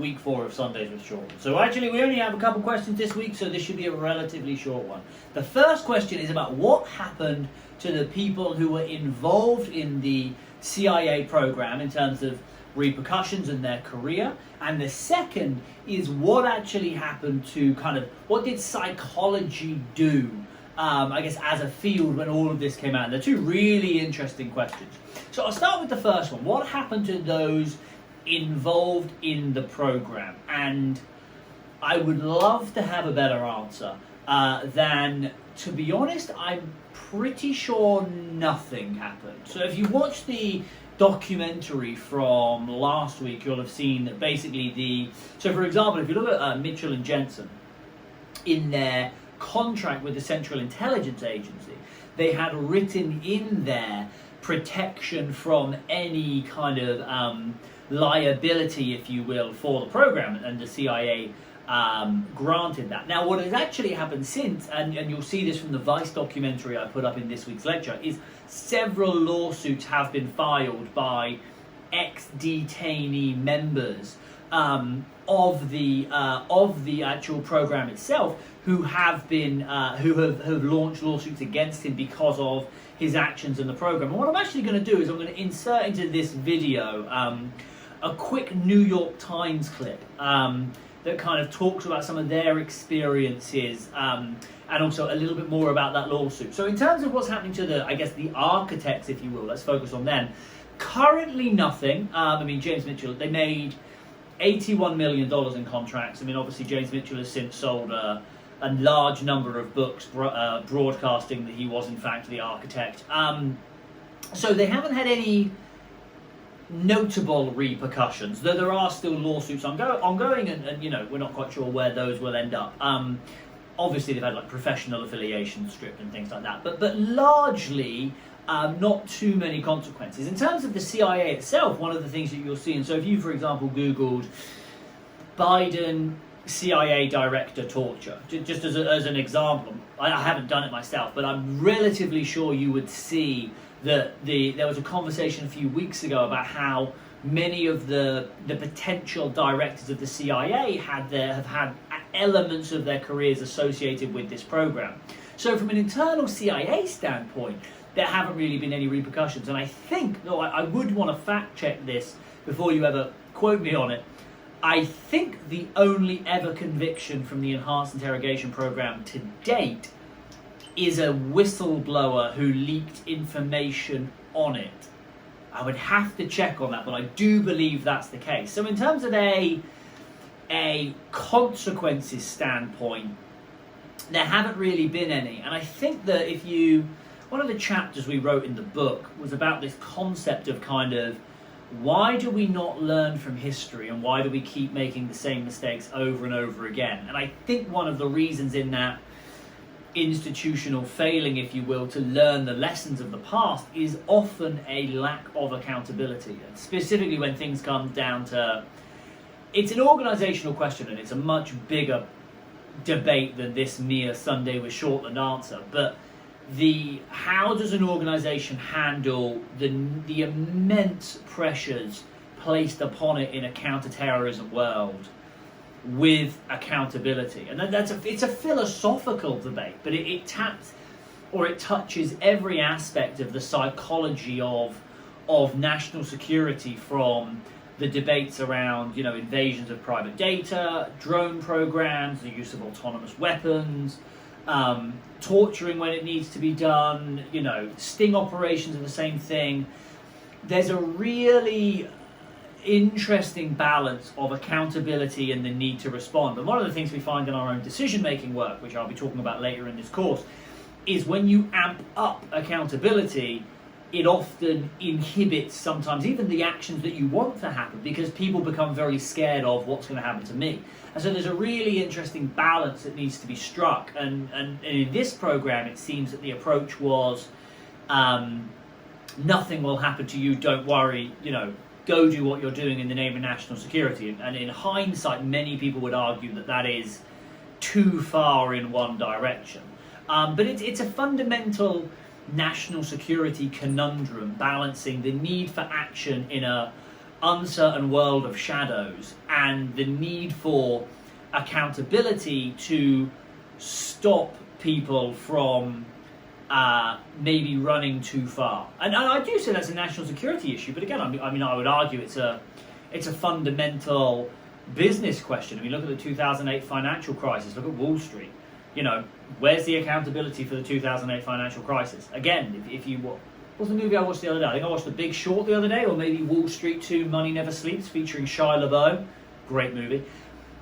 week 4 of Sundays with Shortland. So actually we only have a couple questions this week, so this should be a relatively short one. The first question is about what happened to the people who were involved in the CIA program in terms of repercussions in their career, and the second is what actually happened to what did psychology do, I guess, as a field when all of this came out. And they're two really interesting questions. So I'll start with the first one. What happened to those involved in the program? And I would love to have a better answer than, to be honest, I'm pretty sure nothing happened. So if you watch the documentary from last week, you'll have seen that basically so for example, if you look at Mitchell and Jensen, in their contract with the Central Intelligence Agency, they had written in there protection from any kind of liability, if you will, for the program, and the CIA granted that. Now, what has actually happened since, and you'll see this from the Vice documentary I put up in this week's lecture, is several lawsuits have been filed by ex-detainee members of the actual program itself, who have launched lawsuits against him because of his actions in the program. And what I'm actually going to do is I'm going to insert into this video a quick New York Times clip that kind of talks about some of their experiences and also a little bit more about that lawsuit. So in terms of what's happening to the architects, if you will, let's focus on them. Currently nothing. James Mitchell, they made $81 million in contracts. Obviously James Mitchell has since sold a large number of books broadcasting that he was in fact the architect. So they haven't had any notable repercussions, though there are still lawsuits ongoing, and we're not quite sure where those will end up. Obviously they've had professional affiliation stripped and things like that, but largely not too many consequences. In terms of the CIA itself, one of the things that you'll see, and so if you, for example, Googled Biden CIA director torture, just as an example, I haven't done it myself, but I'm relatively sure you would see that there was a conversation a few weeks ago about how many of the potential directors of the CIA have had elements of their careers associated with this program. So from an internal CIA standpoint, there haven't really been any repercussions. And I think, though I would want to fact check this before you ever quote me on it, I think the only ever conviction from the Enhanced Interrogation Program to date is a whistleblower who leaked information on it. I would have to check on that, but I do believe that's the case. So in terms of a consequences standpoint, there haven't really been any. And I think that one of the chapters we wrote in the book was about this concept of why do we not learn from history, and why do we keep making the same mistakes over and over again? And I think one of the reasons in that institutional failing, if you will, to learn the lessons of the past is often a lack of accountability. And specifically when things come down to, it's an organizational question, and it's a much bigger debate than this mere Sunday with Shortland answer, but how does an organization handle the immense pressures placed upon it in a counter-terrorism world with accountability? And it's a philosophical debate, but it touches every aspect of the psychology of national security, from the debates around invasions of private data, drone programs, the use of autonomous weapons, torturing when it needs to be done, sting operations are the same thing. There's a really interesting balance of accountability and the need to respond. And one of the things we find in our own decision-making work, which I'll be talking about later in this course, is when you amp up accountability, it often inhibits sometimes even the actions that you want to happen, because people become very scared of what's going to happen to me. And so there's a really interesting balance that needs to be struck. And in this program, it seems that the approach was nothing will happen to you, don't worry, go do what you're doing in the name of national security. And in hindsight, many people would argue that is too far in one direction. But it's a fundamental national security conundrum, balancing the need for action in a uncertain world of shadows and the need for accountability to stop people from maybe running too far. And I do say that's a national security issue, but again, I mean, I would argue it's a fundamental business question. I mean, look at the 2008 financial crisis, look at Wall Street. You know, where's the accountability for the 2008 financial crisis? Again, if you what was the movie I watched the other day? I think I watched The Big Short the other day, or maybe Wall Street 2, Money Never Sleeps, featuring Shia LaBeouf. Great movie.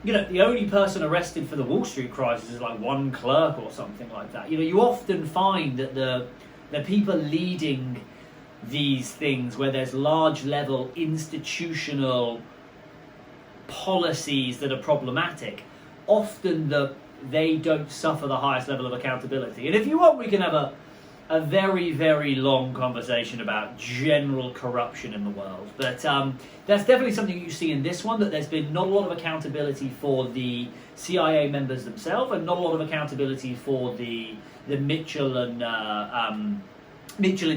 You know, the only person arrested for the Wall Street crisis is like one clerk or something like that. You know, you often find that the people leading these things where there's large level institutional policies that are problematic, often they don't suffer the highest level of accountability. And if you want, we can have a very, very long conversation about general corruption in the world. But that's definitely something you see in this one, that there's been not a lot of accountability for the CIA members themselves, and not a lot of accountability for the Mitchell and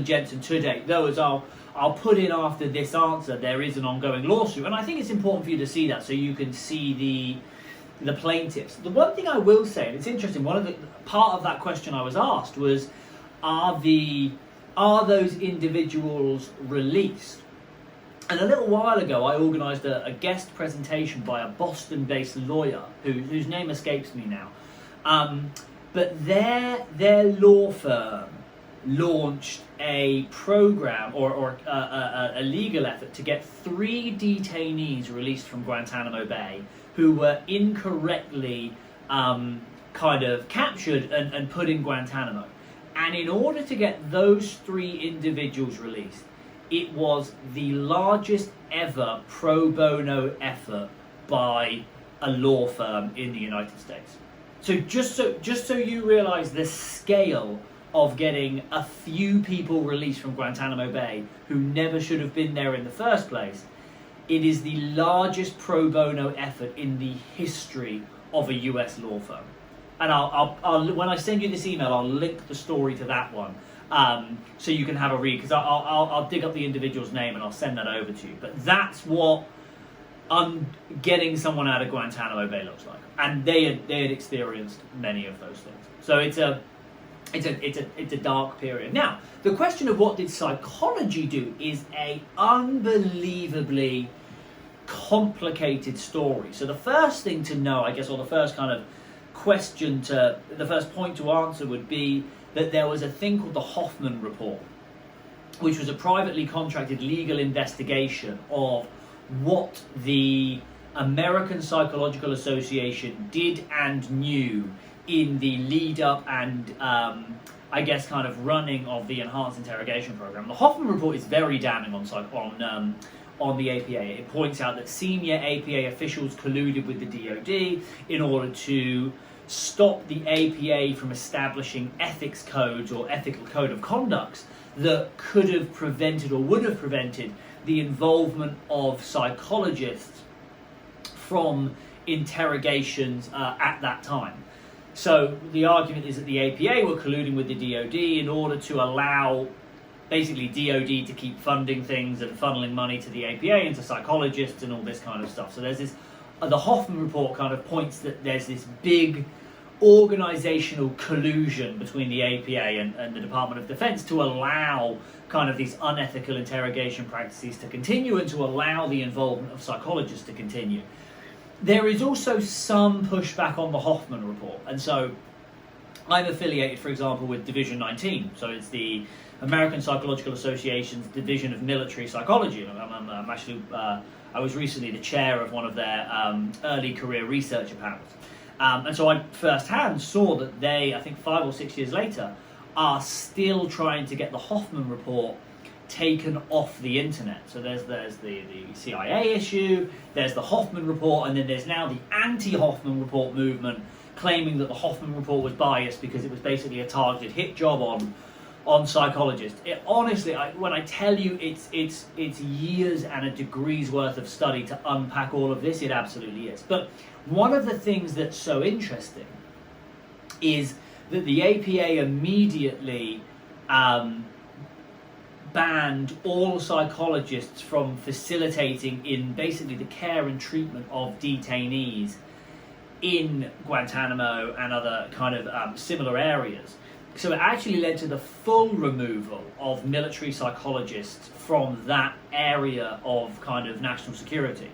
Jensen to date. Though, as I'll put in after this answer, there is an ongoing lawsuit, and I think it's important for you to see that so you can see the plaintiffs. The one thing I will say, and it's interesting, part of that question I was asked was, are those individuals released? And a little while ago, I organised a guest presentation by a Boston-based lawyer whose name escapes me now. But their law firm launched a program or a legal effort to get 3 detainees released from Guantanamo Bay who were incorrectly kind of captured and put in Guantanamo. And in order to get those 3 individuals released, it was the largest ever pro bono effort by a law firm in the United States. So just so you realize the scale of getting a few people released from Guantanamo Bay who never should have been there in the first place, it is the largest pro bono effort in the history of a US law firm. And I'll when I send you this email, I'll link the story to that one, so you can have a read, because I'll dig up the individual's name and I'll send that over to you. But that's what getting someone out of Guantanamo Bay looks like, and they had experienced many of those things. So it's a dark period. Now, the question of what did psychology do is a unbelievably complicated story. So the first thing to know, I guess, or the first kind of the first point to answer would be that there was a thing called the Hoffman Report, which was a privately contracted legal investigation of what the American Psychological Association did and knew in the lead up and I guess kind of running of the Enhanced Interrogation Program. The Hoffman Report is very damning on the APA. It points out that senior APA officials colluded with the DoD in order to stop the APA from establishing ethics codes or ethical code of conducts that could have prevented or would have prevented the involvement of psychologists from interrogations at that time. So the argument is that the APA were colluding with the DoD in order to allow basically DoD to keep funding things and funneling money to the APA and to psychologists and all this kind of stuff. So there's this, the Hoffman Report kind of points that there's this big organizational collusion between the APA and the Department of Defense to allow kind of these unethical interrogation practices to continue and to allow the involvement of psychologists to continue. There is also some pushback on the Hoffman Report, and so I'm affiliated, for example, with Division 19, so it's the American Psychological Association's Division of Military Psychology. I'm actually, I was recently the chair of one of their early career researcher panels. And so I firsthand saw that they, I think 5 or 6 years later, are still trying to get the Hoffman Report taken off the internet. So there's the CIA issue, there's the Hoffman Report, and then there's now the anti-Hoffman Report movement claiming that the Hoffman Report was biased because it was basically a targeted hit job on psychologists. Honestly, when I tell you it's years and a degree's worth of study to unpack all of this, it absolutely is. But one of the things that's so interesting is that the APA immediately banned all psychologists from facilitating in basically the care and treatment of detainees in Guantanamo and other kind of similar areas. So it actually led to the full removal of military psychologists from that area of kind of national security.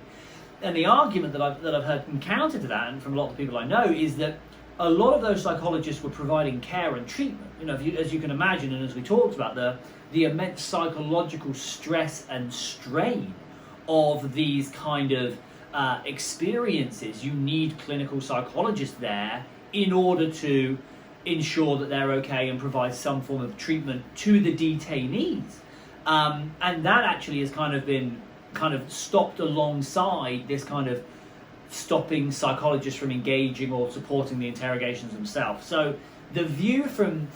And the argument that I've heard in counter to that, and from a lot of people I know, is that a lot of those psychologists were providing care and treatment. You know, as you can imagine, and as we talked about, the immense psychological stress and strain of these kind of experiences. You need clinical psychologists there in order to ensure that they're okay and provide some form of treatment to the detainees. And that actually has kind of been stopped alongside this kind of stopping psychologists from engaging or supporting the interrogations themselves. So the view from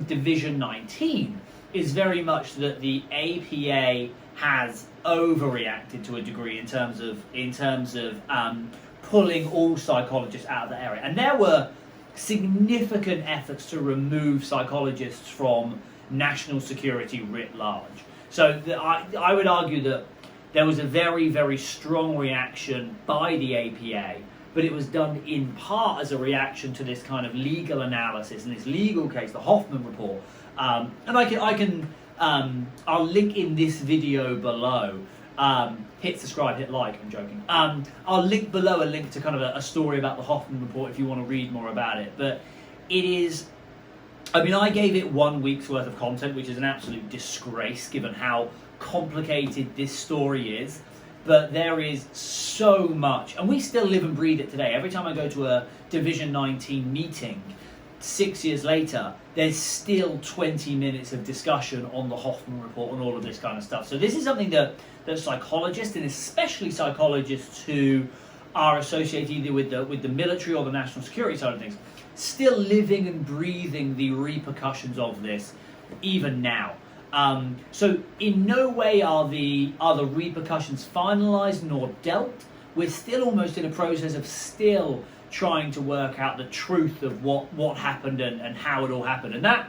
Division 19 is very much that the APA has overreacted to a degree in terms of pulling all psychologists out of the area. And there were significant efforts to remove psychologists from national security writ large. So I would argue that there was a very, very strong reaction by the APA, but it was done in part as a reaction to this kind of legal analysis and this legal case, the Hoffman report. And I'll link in this video below. Hit subscribe, hit like, I'm joking. I'll link below a link to kind of a story about the Hoffman report if you want to read more about it. But it is, I mean, I gave it 1 week's worth of content, which is an absolute disgrace given how complicated this story is. But there is so much, and we still live and breathe it today. Every time I go to a Division 19 meeting, 6 years later, there's still 20 minutes of discussion on the Hoffman report and all of this kind of stuff. So this is something that psychologists, and especially psychologists who are associated either with the military or the national security side of things, still living and breathing the repercussions of this even now. So in no way are the repercussions finalized nor dealt. We're still almost in a process of still trying to work out the truth of what happened and how it all happened. And that,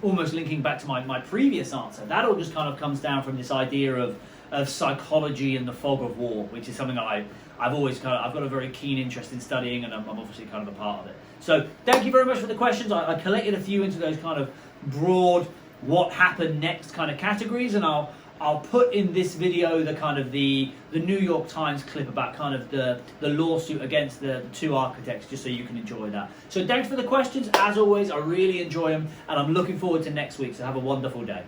almost linking back to my previous answer, that all just kind of comes down from this idea of psychology and the fog of war, which is something I've got a very keen interest in studying, and I'm obviously kind of a part of it. So thank you very much for the questions. I collected a few into those kind of broad what happened next kind of categories, and I'll put in this video the kind of the New York Times clip about kind of the lawsuit against the two architects, just so you can enjoy that. So thanks for the questions. As always, I really enjoy them, and I'm looking forward to next week, so have a wonderful day.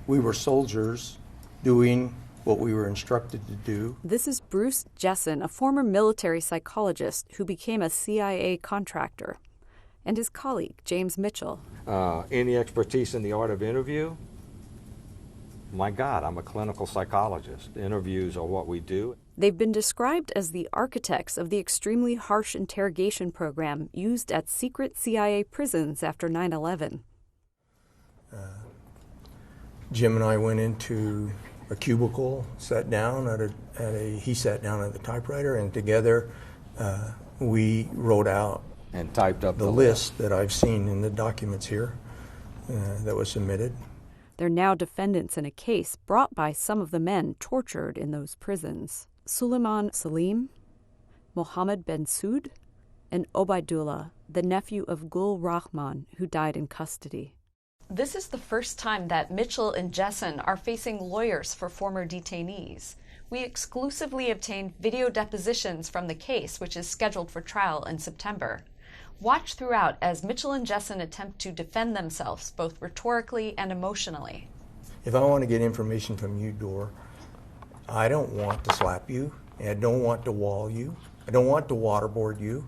We were soldiers doing what we were instructed to do. This is Bruce Jessen, a former military psychologist who became a CIA contractor, and his colleague, James Mitchell. Any expertise in the art of interview? My God, I'm a clinical psychologist. Interviews are what we do. They've been described as the architects of the extremely harsh interrogation program used at secret CIA prisons after 9/11. Jim and I went into a cubicle, sat down he sat down at the typewriter, and together we wrote out and typed up the list that I've seen in the documents here that was submitted. They're now defendants in a case brought by some of the men tortured in those prisons. Suleiman Salim, Mohammed Ben Soud, and Obaidullah, the nephew of Gul Rahman, who died in custody. This is the first time that Mitchell and Jessen are facing lawyers for former detainees. We exclusively obtained video depositions from the case, which is scheduled for trial in September. Watch throughout as Mitchell and Jessen attempt to defend themselves, both rhetorically and emotionally. If I want to get information from you, Dor, I don't want to slap you, and I don't want to wall you, I don't want to waterboard you.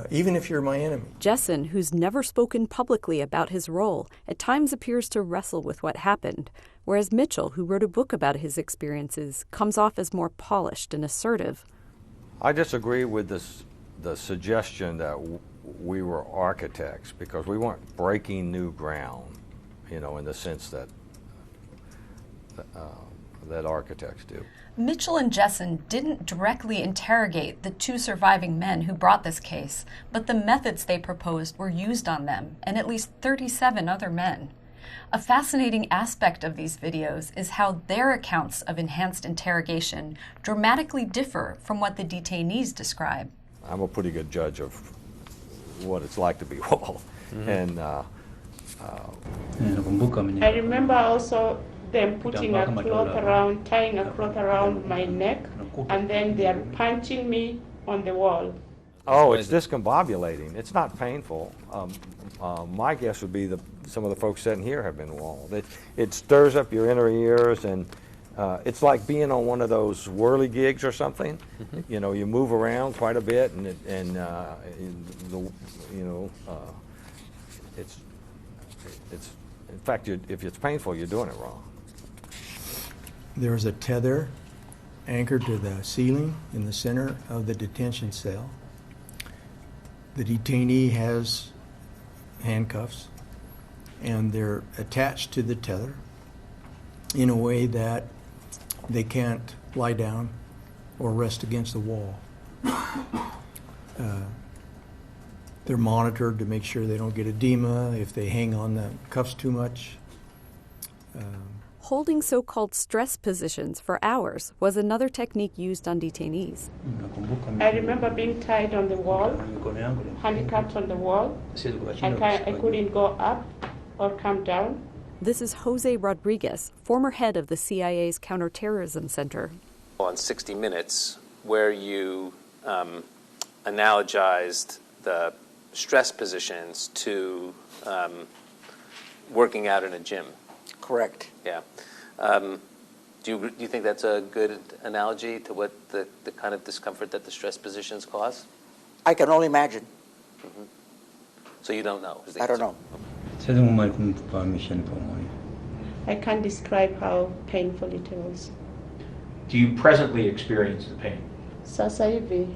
Even if you're my enemy. Jessen, who's never spoken publicly about his role, at times appears to wrestle with what happened, whereas Mitchell, who wrote a book about his experiences, comes off as more polished and assertive. I disagree with the suggestion that we were architects, because we weren't breaking new ground, in the sense that that architects do. Mitchell and Jessen didn't directly interrogate the 2 surviving men who brought this case, but the methods they proposed were used on them and at least 37 other men. A fascinating aspect of these videos is how their accounts of enhanced interrogation dramatically differ from what the detainees describe. I'm a pretty good judge of what it's like to be walled. And I remember also them putting a cloth around, tying a cloth around my neck, and then they are punching me on the wall. oh, it's discombobulating. It's not painful. My guess would be some of the folks sitting here have been walled. It stirs up your inner ears, and it's like being on one of those whirly gigs or something. You know, you move around quite a bit, and it's in fact, if it's painful, you're doing it wrong. There's a tether anchored to the ceiling in the center of the detention cell. The detainee has handcuffs, and they're attached to the tether in a way that they can't lie down or rest against the wall. They're monitored to make sure they don't get edema if they hang on the cuffs too much. Holding so-called stress positions for hours was another technique used on detainees. I remember being tied on the wall, handicapped on the wall. I couldn't go up or come down. This is Jose Rodriguez, former head of the CIA's Counterterrorism Center. On 60 Minutes, where you analogized the stress positions to working out in a gym. Correct. Yeah. Do you think that's a good analogy to what the kind of discomfort that the stress positions cause? I can only imagine. Mm-hmm. So you don't know? I don't know. I can't describe how painful it was. Do you presently experience the pain? Sasa hivi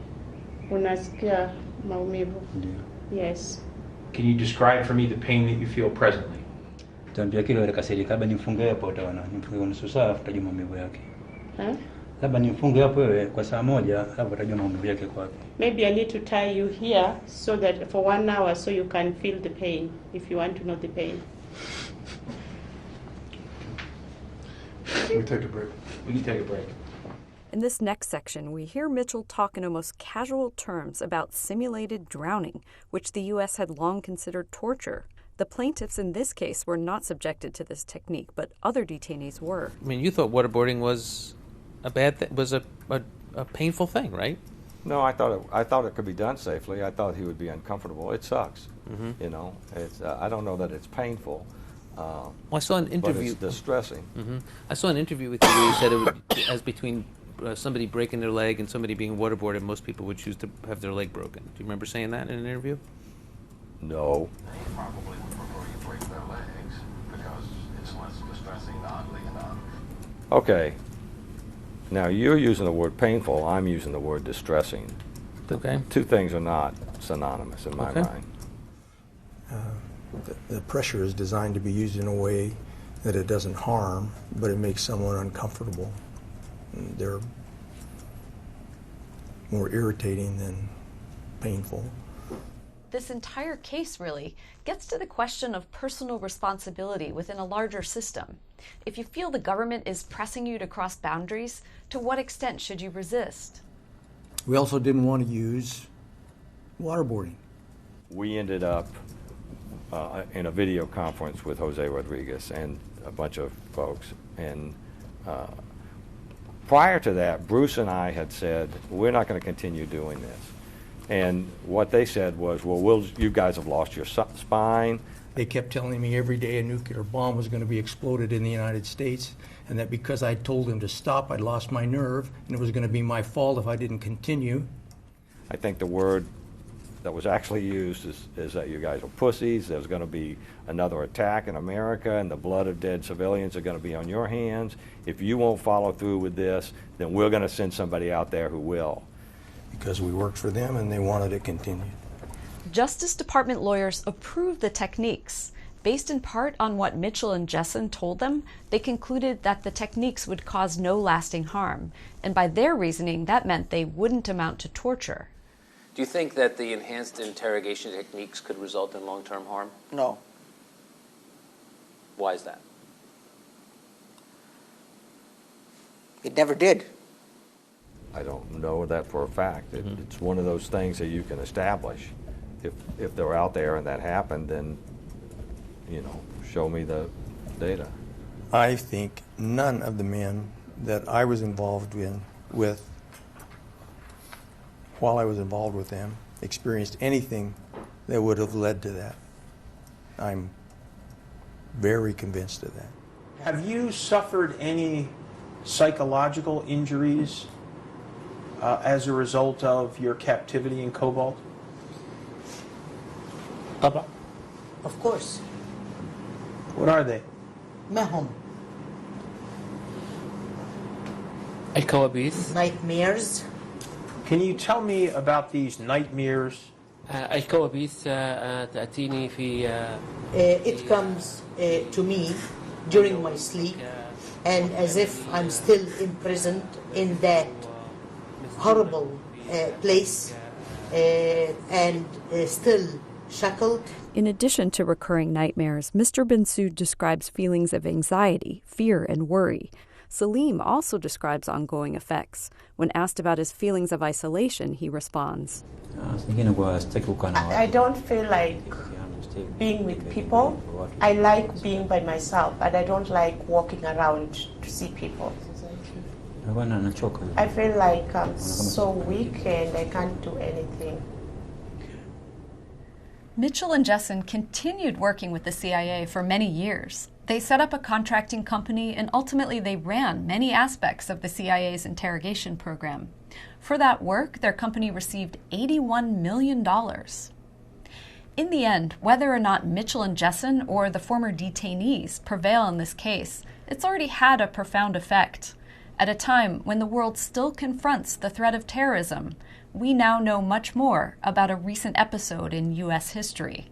unasikia maumivu? Yes. Can you describe for me the pain that you feel presently? Huh? Maybe I need to tie you here so that for 1 hour so you can feel the pain if you want to know the pain. We can take a break. We can take a break. In this next section, we hear Mitchell talk in almost casual terms about simulated drowning, which the U.S. had long considered torture. The plaintiffs in this case were not subjected to this technique, but other detainees were. I mean, you thought waterboarding was a bad thing, was a painful thing, right? No, I thought it could be done safely. I thought he would be uncomfortable. It sucks. Mm-hmm. You know, it's I don't know that it's painful. Well, I saw an interview. But it's distressing. Mm-hmm. I saw an interview with you where you said it would, as between somebody breaking their leg and somebody being waterboarded, most people would choose to have their leg broken. Do you remember saying that in an interview? No. They probably would prefer you break their legs because it's less distressing, oddly enough. Okay. Now you're using the word painful. I'm using the word distressing. Okay. Two things are not synonymous in my mind. The pressure is designed to be used in a way that it doesn't harm, but it makes someone uncomfortable. And they're more irritating than painful. This entire case really gets to the question of personal responsibility within a larger system. If you feel the government is pressing you to cross boundaries, to what extent should you resist? We also didn't want to use waterboarding. We ended up in a video conference with Jose Rodriguez and a bunch of folks. And prior to that, Bruce and I had said, we're not going to continue doing this. And what they said was, well, you guys have lost your spine. They kept telling me every day a nuclear bomb was going to be exploded in the United States, and that because I told them to stop, I'd lost my nerve, and it was going to be my fault if I didn't continue. I think the word that was actually used is that you guys are pussies. There's going to be another attack in America, and the blood of dead civilians are going to be on your hands. If you won't follow through with this, then we're going to send somebody out there who will. Because we worked for them and they wanted it continued. Justice Department lawyers approved the techniques. Based in part on what Mitchell and Jessen told them, they concluded that the techniques would cause no lasting harm, and by their reasoning, that meant they wouldn't amount to torture. Do you think that the enhanced interrogation techniques could result in long-term harm? No. Why is that? It never did. I don't know that for a fact. It's one of those things that you can establish. If they're out there and that happened, then, show me the data. I think none of the men that I was involved with while I was involved with them experienced anything that would have led to that. I'm very convinced of that. Have you suffered any psychological injuries as a result of your captivity in Cobalt? طبعا. Of course. What are they? ما هم؟ الكوابيس. Nightmares. Can you tell me about these nightmares? الكوابيس تأتيني في It comes to me during my sleep, and as if I'm still imprisoned in that horrible place and still shackled. In addition to recurring nightmares, Mr. Bensoud describes feelings of anxiety, fear, and worry. Salim also describes ongoing effects. When asked about his feelings of isolation, he responds, I don't feel like being with people. I like being by myself, and I don't like walking around to see people. I feel like I'm so weak and I can't do anything. Mitchell and Jessen continued working with the CIA for many years. They set up a contracting company, and ultimately they ran many aspects of the CIA's interrogation program. For that work, their company received $81 million. In the end, whether or not Mitchell and Jessen or the former detainees prevail in this case, it's already had a profound effect. At a time when the world still confronts the threat of terrorism, we now know much more about a recent episode in U.S. history.